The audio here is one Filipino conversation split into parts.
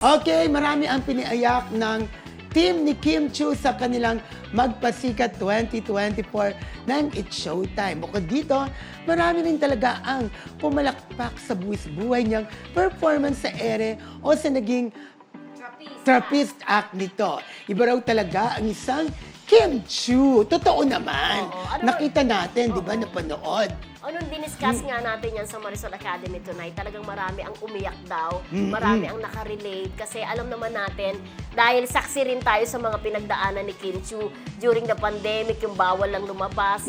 Okay, marami ang piniayak ng team ni Kim Chiu sa kanilang Magpasikat 2024 ng It's Showtime. Bukod dito, marami rin talaga ang pumalakpak sa buwis-buhay niyang performance sa ere o sa naging trapeze act nito. Iba raw talaga ang isang Kim Chiu. Totoo naman. Nakita natin, di ba, napanood. Anong diniscuss nga natin yan sa Marisol Academy tonight, talagang marami ang umiyak daw, marami ang nakarelate kasi alam naman natin, dahil saksi rin tayo sa mga pinagdaanan ni Kim Chiu during the pandemic, yung bawal lang lumabas.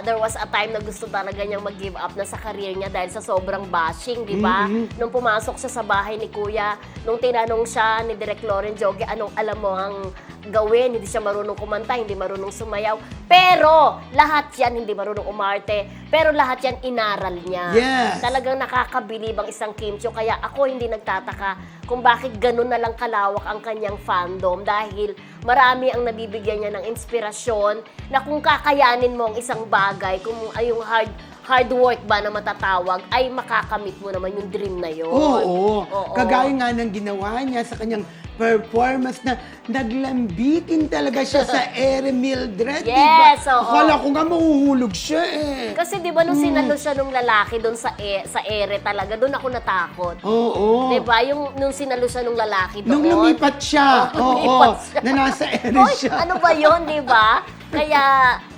There was a time na gusto talaga niyang mag-give up na sa career niya dahil sa sobrang bashing, di ba? Nung pumasok siya sa bahay ni Kuya, nung tinanong siya ni Direk Loren Jogge, anong alam mo ang gawin, hindi siya marunong kumanta, hindi marunong sumayaw. Pero lahat yan, hindi marunong umarte, pero lahat yan inaral niya. Yes. Talagang nakakabilib ang isang Kim Chiu. Kaya ako hindi nagtataka kung bakit ganun na lang kalawak ang kanyang fandom dahil marami ang nabibigyan niya ng inspirasyon na kung kakayanin mo ang isang bagay, kung ay yung hard work ba na matatawag, ay makakamit mo naman yung dream na yun. Oo. Kagaya nga ng ginawa niya sa kanyang performance na naglambitin talaga siya sa ere Mildred, Yes, diba? oo. Akala ko nga mahuhulog siya eh. Kasi di ba nung sinalo siya nung lalaki doon sa ere talaga, doon ako natakot. Oo. Di ba? Yung nung sinalo siya nung lalaki doon. Nung lumipat siya. lumipat siya. Na nasa ere Hoy, siya. ano ba yun, di ba? Kaya,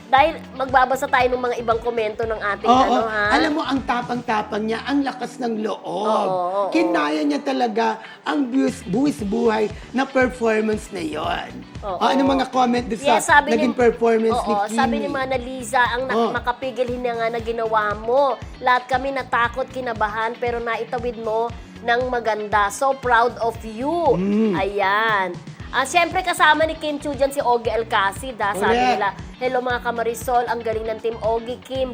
dahil magbabasa tayo ng mga ibang komento ng ating Oo. ha? Alam mo, ang tapang-tapang niya, ang lakas ng loob. Oo. Kinaya niya talaga ang buwis-buhay na performance na yon. Ano mga comment doon sa Yes, sabi naging performance ni Kimi? Sabi ni Mana Liza, ang makapigil hindi nga na ginawa mo. Lahat kami natakot, kinabahan, pero naitawid mo ng maganda. So proud of you. Ayan. Siyempre kasama ni Kim Chiu dyan si Ogie Alcacid. Sabi Correct. nila, hello mga kamarisol, ang galing ng Team Ogie, Kim,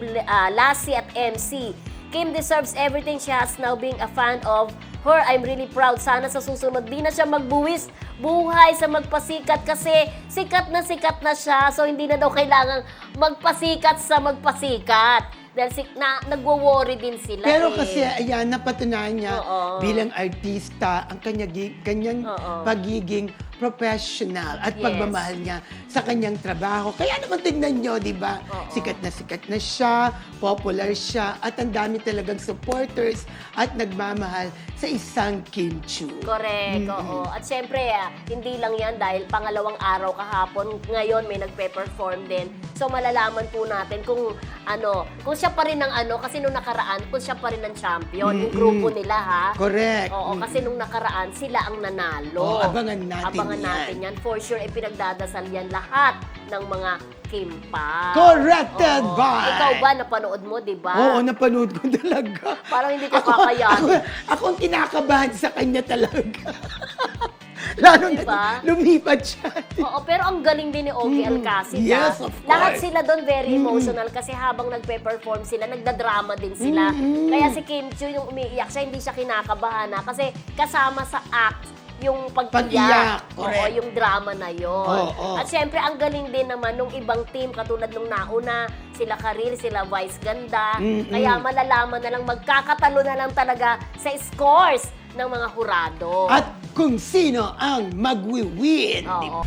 Lassie at MC. Kim deserves everything she has now being a fan of her. I'm really proud. Sana sa susunod, di na siya magbuwis buhay sa magpasikat kasi sikat na siya. So, hindi na daw kailangang magpasikat sa magpasikat. Dahil nagwo-worry din sila. Pero kasi, ayan, napatunayan niya bilang Oo. artista ang kanyang pagiging professional at pagmamahal niya sa kanyang trabaho. Kaya naman tignan nyo, di ba? Sikat na siya, popular siya, at ang dami talagang supporters at nagmamahal sa isang Kim Chiu. Correct, oo. At syempre, hindi lang yan dahil pangalawang araw kahapon, ngayon may nagpe-perform din. So malalaman po natin kung siya pa rin ang kasi nung nakaraan, kung siya pa rin ang champion, yung grupo nila ha. Correct. Oo, kasi nung nakaraan, sila ang nanalo. Abangan natin yan. For sure, ipinagdadasal yan lahat ng mga Kimpa. Corrected by... Ikaw ba, napanood mo, di ba? Oo, napanood ko talaga. Parang hindi ko kakayanin. Ako ang kinakabahan sa kanya talaga. Lalo Diba? na lumipat siya. Oo, pero ang galing din ni Ogie Alcacid. Yes, of course. Lahat sila doon very emotional kasi habang nagpe-perform sila, nagdadrama din sila. Kaya si Kim Chiu, yung umiiyak siya, hindi siya kinakabahan kasi kasama sa act yung pag-iyak. Oo, Correct. yung drama na yon. Oo. At syempre, ang galing din naman nung ibang team, katulad nung nauna, sila Karil, sila Vice Ganda. Kaya malalaman na lang, magkakatalo na lang talaga sa scores ng mga hurado. At kung sino ang magwi-win. Oo.